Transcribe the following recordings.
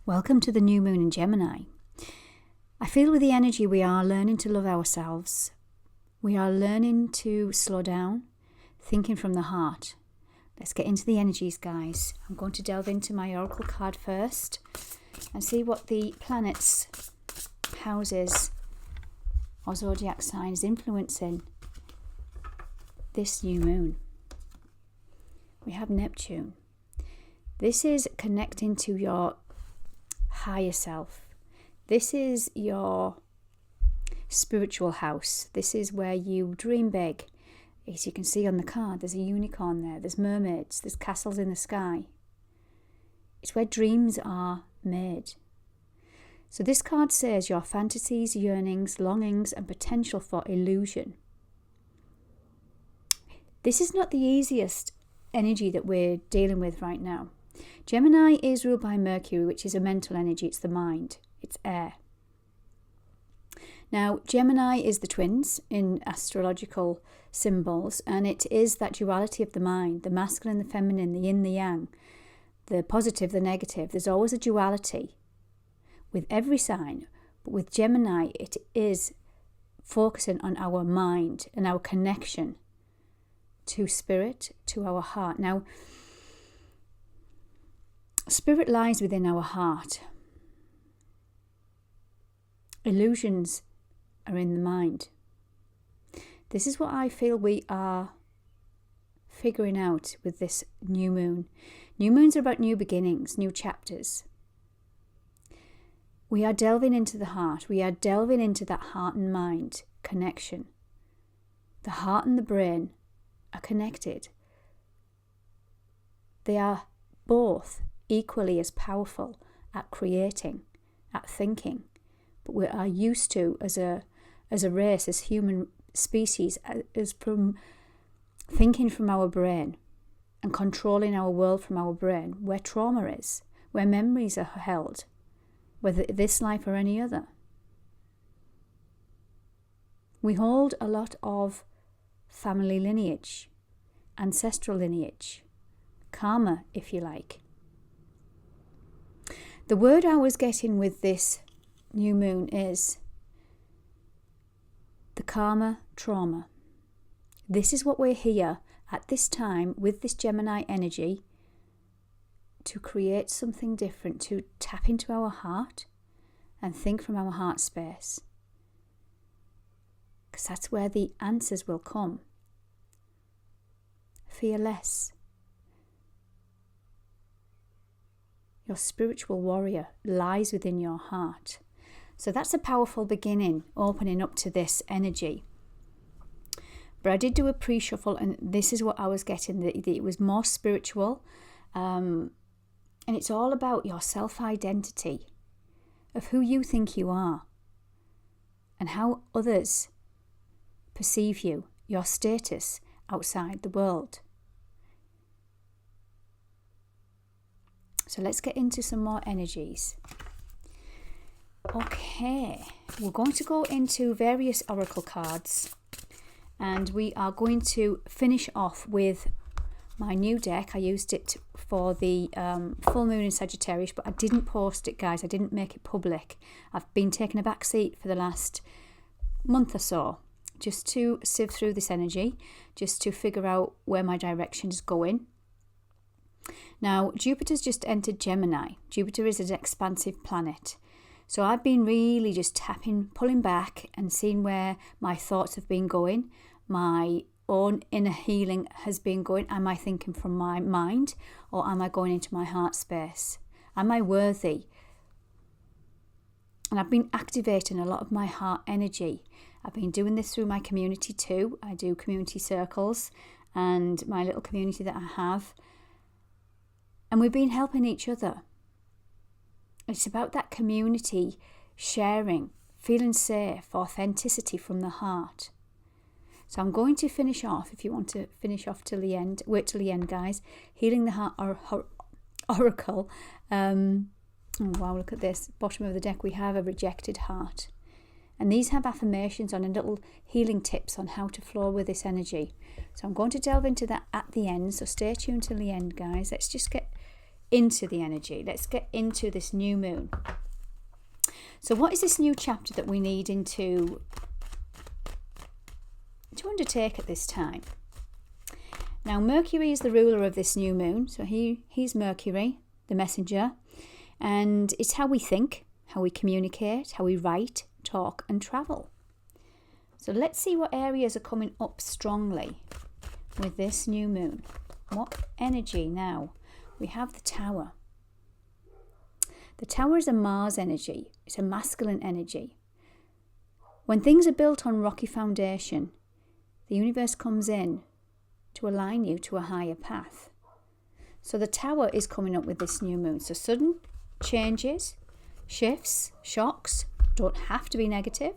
Welcome to the new moon in Gemini. I feel with the energy we are learning to love ourselves. We are learning to slow down, thinking from the heart. Let's get into the energies, guys. I'm going to delve into my oracle card first and see what the planets, houses, or zodiac signs influencing this new moon. We have Neptune. This is connecting to your higher self. This is your spiritual house. This is where you dream big. As you can see on the card, there's a unicorn there, there's mermaids, there's castles in the sky. It's where dreams are made. So this card says your fantasies, yearnings, longings, and potential for illusion. This is not the easiest energy that we're dealing with right now. Gemini is ruled by Mercury, which is a mental energy. It's the mind. It's air. Now, Gemini is the twins in astrological symbols, and it is that duality of the mind, the masculine, the feminine, the yin, the yang, the positive, the negative. There's always a duality with every sign, but with Gemini, it is focusing on our mind and our connection to spirit, to our heart. Now, spirit lies within our heart. Illusions are in the mind. This is what I feel we are figuring out with this new moon. New moons are about new beginnings, new chapters. We are delving into the heart. We are delving into that heart and mind connection. The heart and the brain are connected. They are both equally as powerful at creating, at thinking, but we are used to as a race, as human species, as from thinking from our brain and controlling our world from our brain, where trauma is, where memories are held, whether this life or any other. We hold a lot of family lineage, ancestral lineage, karma, if you like. The word I was getting with this new moon is the karma trauma. This is what we're here at this time with this Gemini energy to create something different, to tap into our heart and think from our heart space. Because that's where the answers will come. Fear less. Your spiritual warrior lies within your heart. So that's a powerful beginning, opening up to this energy. But I did do a pre-shuffle, and this is what I was getting, that it was more spiritual. And it's all about your self-identity, of who you think you are, and how others perceive you, your status outside the world. So let's get into some more energies. Okay, we're going to go into various oracle cards, and we are going to finish off with my new deck. I used it for the full moon in Sagittarius, but I didn't post it, guys. I didn't make it public. I've been taking a back seat for the last month or so, just to sieve through this energy, just to figure out where my direction is going. Now, Jupiter's just entered Gemini. Jupiter is an expansive planet. So I've been really just pulling back and seeing where my thoughts have been going. My own inner healing has been going. Am I thinking from my mind, or am I going into my heart space? Am I worthy? And I've been activating a lot of my heart energy. I've been doing this through my community too. I do community circles and my little community that I have. And we've been helping each other. It's about that community, sharing, feeling safe, authenticity from the heart. So I'm going to finish off, if you want to finish off till the end, wait till the end, guys. Healing the Heart Oracle. Oh, wow, look at this. Bottom of the deck, we have a rejected heart. And these have affirmations on and little healing tips on how to flow with this energy. So I'm going to delve into that at the end. So stay tuned till the end, guys. Let's just get into the energy. Let's get into this new moon. So what is this new chapter that we need to undertake at this time? Now, Mercury is the ruler of this new moon. So he's Mercury, the messenger. And it's how we think, how we communicate, how we write, talk and travel. So let's see what areas are coming up strongly with this new moon. What energy now? We have the Tower. The Tower is a Mars energy. It's a masculine energy. When things are built on rocky foundation, the universe comes in to align you to a higher path. So the Tower is coming up with this new moon. So sudden changes, shifts, shocks don't have to be negative.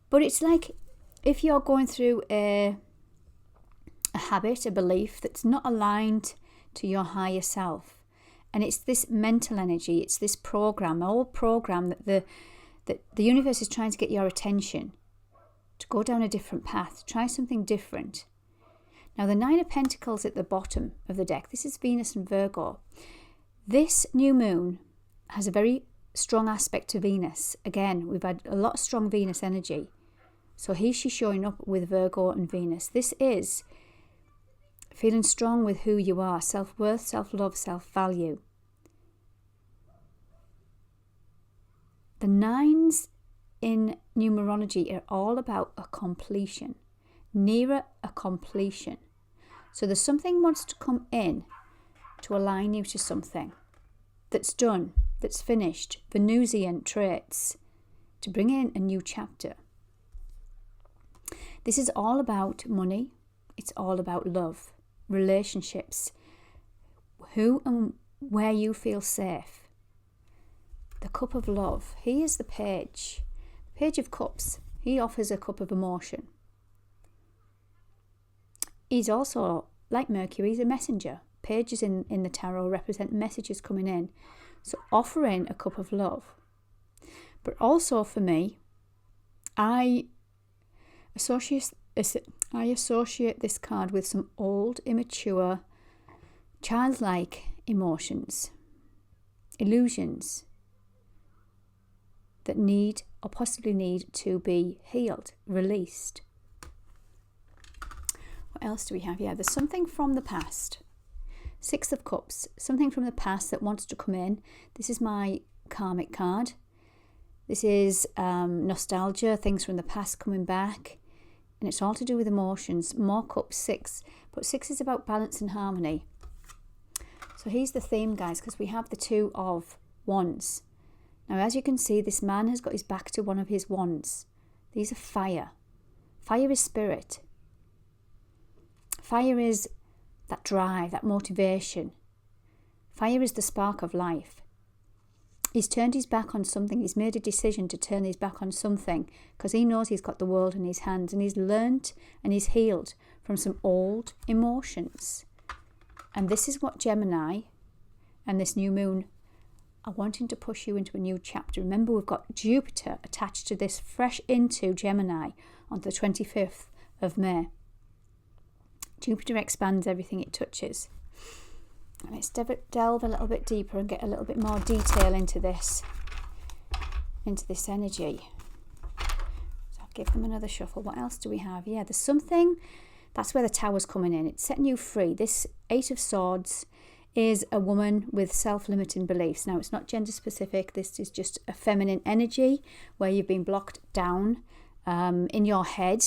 But it's like if you're going through a habit, a belief that's not aligned to your higher self. And it's this mental energy, it's this program, old program that the universe is trying to get your attention to go down a different path, try something different. Now the Nine of Pentacles at the bottom of the deck, this is Venus and Virgo. This new moon has a very strong aspect to Venus. Again, we've had a lot of strong Venus energy. So she's showing up with Virgo and Venus. This is feeling strong with who you are, self-worth, self-love, self-value. The nines in numerology are all about a completion, nearer a completion. So there's something wants to come in to align you to something that's done, that's finished, Venusian traits, to bring in a new chapter. This is all about money. It's all about love, relationships, who and where you feel safe. The Cup of Love. He is the Page of Cups. He offers a cup of emotion. He's also, like Mercury, he's a messenger. Pages in the tarot represent messages coming in. So offering a cup of love. But also for me, I associate this card with some old, immature, childlike emotions, illusions that need or possibly need to be healed, released. What else do we have? Yeah, there's something from the past. Six of Cups, something from the past that wants to come in. This is my karmic card. This is nostalgia, things from the past coming back. And it's all to do with emotions. More Cups, 6. But 6 is about balance and harmony. So here's the theme, guys, because we have the Two of Wands. Now, as you can see, this man has got his back to one of his wands. These are fire. Fire is spirit. Fire is that drive, that motivation. Fire is the spark of life. He's turned his back on something. He's made a decision to turn his back on something because he knows he's got the world in his hands, and he's learnt and he's healed from some old emotions. And this is what Gemini and this new moon are wanting to push you into a new chapter. Remember, we've got Jupiter attached to this, fresh into Gemini on the 25th of May. Jupiter expands everything it touches. And let's delve a little bit deeper and get a little bit more detail into this energy. So I'll give them another shuffle. What else do we have? Yeah, there's something. That's where the Tower's coming in. It's setting you free. This Eight of Swords is a woman with self-limiting beliefs. Now, it's not gender specific. This is just a feminine energy where you've been blocked down in your head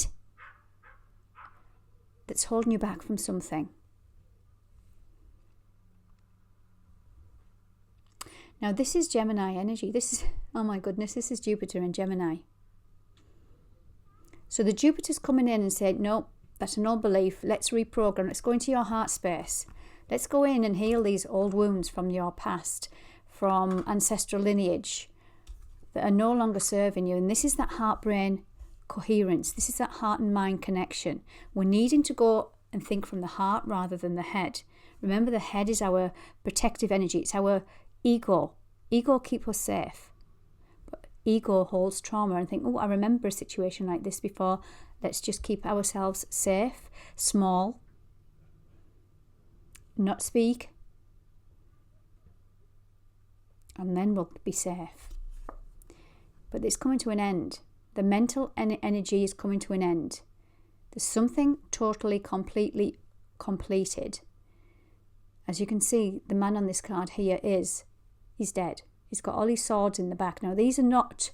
that's holding you back from something. Now, this is Gemini energy. This is, oh my goodness, this is Jupiter and Gemini. So the Jupiter's coming in and said, no, that's an old belief. Let's reprogram. Let's go into your heart space. Let's go in and heal these old wounds from your past, from ancestral lineage that are no longer serving you. And this is that heart-brain coherence. This is that heart and mind connection. We're needing to go and think from the heart rather than the head. Remember, the head is our protective energy. It's our ego. Ego keeps us safe. But ego holds trauma and think, oh, I remember a situation like this before. Let's just keep ourselves safe, small, not speak, and then we'll be safe. But it's coming to an end. The mental energy is coming to an end. There's something totally, completely completed. As you can see, the man on this card here he's dead. He's got all his swords in the back. Now, it's not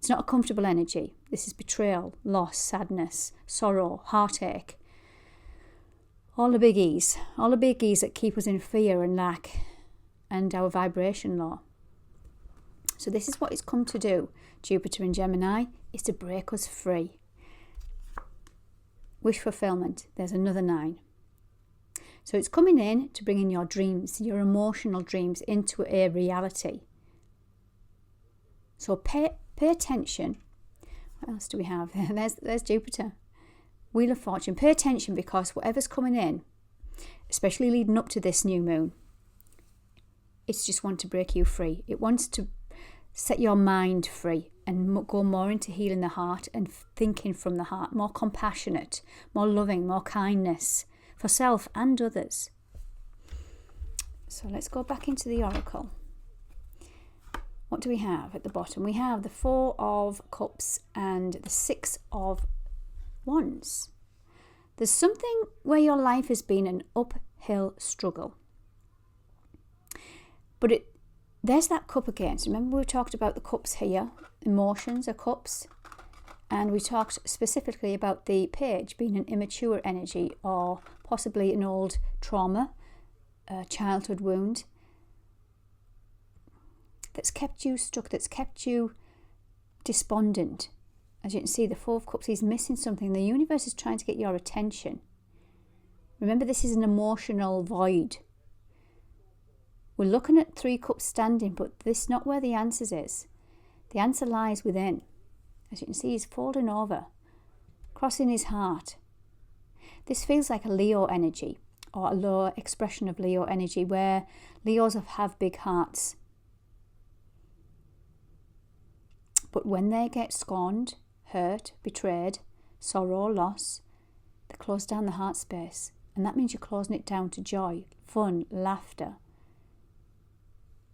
a comfortable energy. This is betrayal, loss, sadness, sorrow, heartache. All the biggies that keep us in fear and lack and our vibration low. So this is what it's come to do, Jupiter in Gemini, is to break us free. Wish fulfillment, there's another 9. So it's coming in to bring in your dreams, your emotional dreams into a reality. So pay attention. What else do we have? There's Jupiter. Wheel of Fortune. Pay attention, because whatever's coming in, especially leading up to this new moon, it's just want to break you free. It wants to set your mind free and go more into healing the heart and thinking from the heart, more compassionate, more loving, more kindness for self and others. So let's go back into the oracle. What do we have at the bottom? We have the 4 of Cups and the 6 of Wands. There's something where your life has been an uphill struggle. But there's that cup again. So remember, we talked about the cups here. Emotions are cups. And we talked specifically about the page being an immature energy, or possibly an old trauma, a childhood wound that's kept you stuck, that's kept you despondent. As you can see, the 4 of Cups, he's missing something. The universe is trying to get your attention. Remember, this is an emotional void. We're looking at 3 cups standing, but this is not where the answer is. The answer lies within. As you can see, he's folding over, crossing his heart. This feels like a Leo energy, or a lower expression of Leo energy, where Leos have big hearts. But when they get scorned, hurt, betrayed, sorrow, loss, they close down the heart space. And that means you're closing it down to joy, fun, laughter.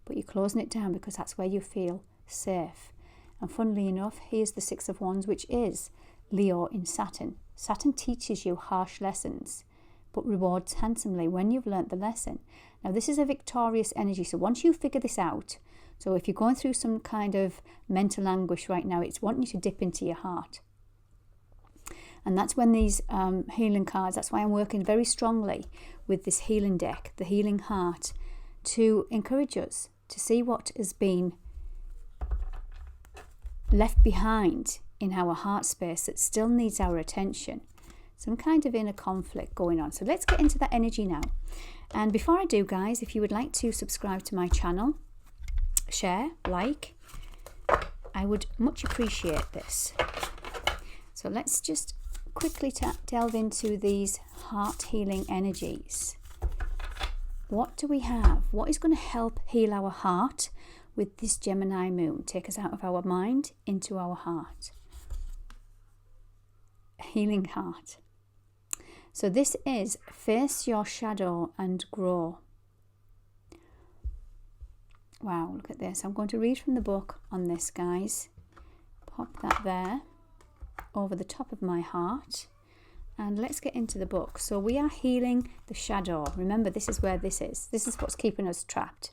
But you're closing it down because that's where you feel safe. And funnily enough, here's the 6 of Wands, which is Leo in Saturn. Saturn teaches you harsh lessons, but rewards handsomely when you've learnt the lesson. Now, this is a victorious energy. So once you figure this out, so if you're going through some kind of mental anguish right now, it's wanting you to dip into your heart. And that's when these healing cards, that's why I'm working very strongly with this healing deck, the healing heart, to encourage us to see what has been left behind in our heart space that still needs our attention. Some kind of inner conflict going on. So let's get into that energy now. And before I do, guys, if you would like to subscribe to my channel, share, like, I would much appreciate this. So let's just quickly delve into these heart healing energies. What do we have? What is going to help heal our heart with this Gemini moon? Take us out of our mind into our heart. Healing heart. So this is face your shadow and grow. Wow, look at this. I'm going to read from the book on this, guys. Pop that there over the top of my heart. And let's get into the book. So we are healing the shadow. Remember, this is where this is. This is what's keeping us trapped,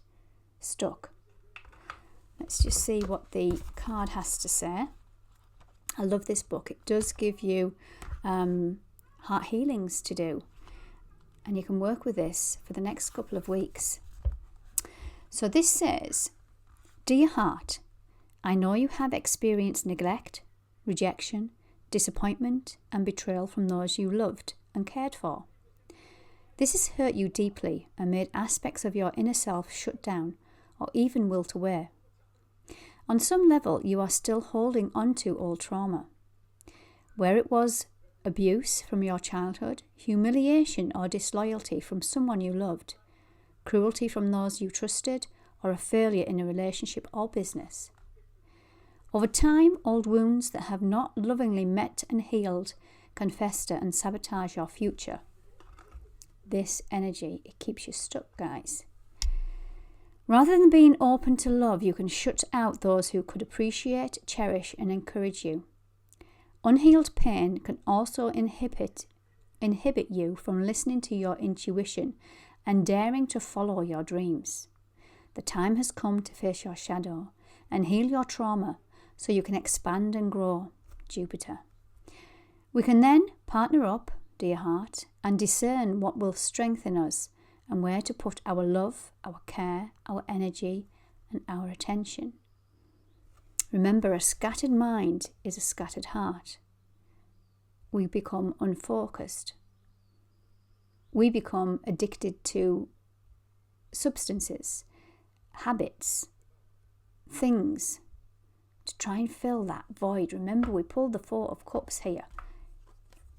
stuck. Let's just see what the card has to say. I love this book. It does give you heart healings to do. And you can work with this for the next couple of weeks. So this says, Dear heart, I know you have experienced neglect, rejection, disappointment and betrayal from those you loved and cared for. This has hurt you deeply and made aspects of your inner self shut down or even wilt away. On some level, you are still holding on to old trauma. Where it was abuse from your childhood, humiliation or disloyalty from someone you loved, cruelty from those you trusted, or a failure in a relationship or business. Over time, old wounds that have not lovingly met and healed can fester and sabotage your future. This energy, it keeps you stuck, guys. Rather than being open to love, you can shut out those who could appreciate, cherish, and encourage you. Unhealed pain can also inhibit you from listening to your intuition and daring to follow your dreams. The time has come to face your shadow and heal your trauma so you can expand and grow. Jupiter. We can then partner up, dear heart, and discern what will strengthen us and where to put our love, our care, our energy, and our attention. Remember, a scattered mind is a scattered heart. We become unfocused. We become addicted to substances, habits, things, to try and fill that void. Remember, we pulled the Four of Cups here.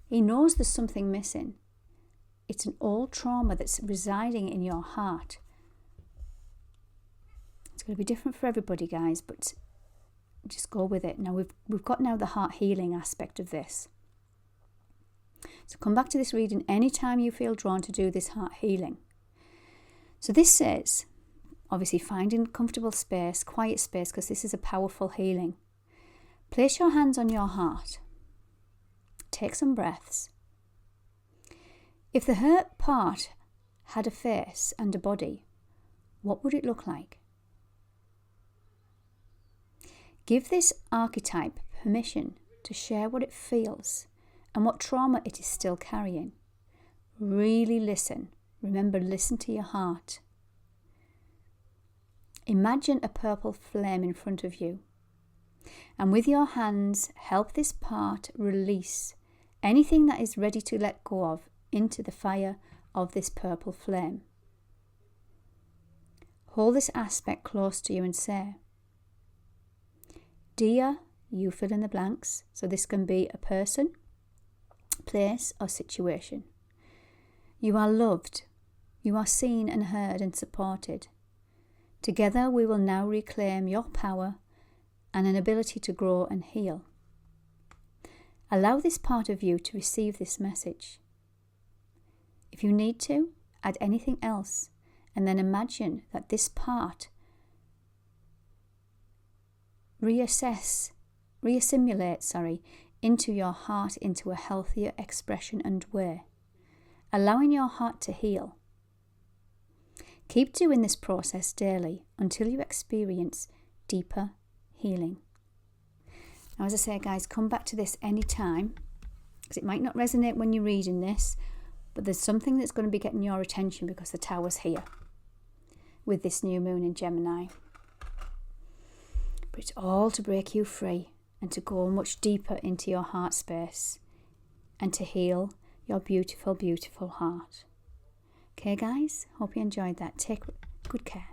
He knows there's something missing. It's an old trauma that's residing in your heart. It's going to be different for everybody, guys, but just go with it. Now, we've got now the heart healing aspect of this. So come back to this reading anytime you feel drawn to do this heart healing. So this says, obviously finding comfortable space, quiet space, because this is a powerful healing. Place your hands on your heart. Take some breaths. If the hurt part had a face and a body, what would it look like? Give this archetype permission to share what it feels and what trauma it is still carrying. Really listen. Remember, listen to your heart. Imagine a purple flame in front of you. And with your hands, help this part release anything that is ready to let go of into the fire of this purple flame. Hold this aspect close to you and say, dear, you fill in the blanks. So this can be a person, place, or situation. You are loved. You are seen and heard and supported. Together we will now reclaim your power and an ability to grow and heal. Allow this part of you to receive this message. If you need to, add anything else, and then imagine that this part reassimilates into your heart into a healthier expression and way, allowing your heart to heal. Keep doing this process daily until you experience deeper healing. Now, as I say, guys, come back to this anytime, because it might not resonate when you're reading this, but there's something that's going to be getting your attention because the Tower's here with this new moon in Gemini. But it's all to break you free and to go much deeper into your heart space and to heal your beautiful, beautiful heart. Okay, guys? Hope you enjoyed that. Take good care.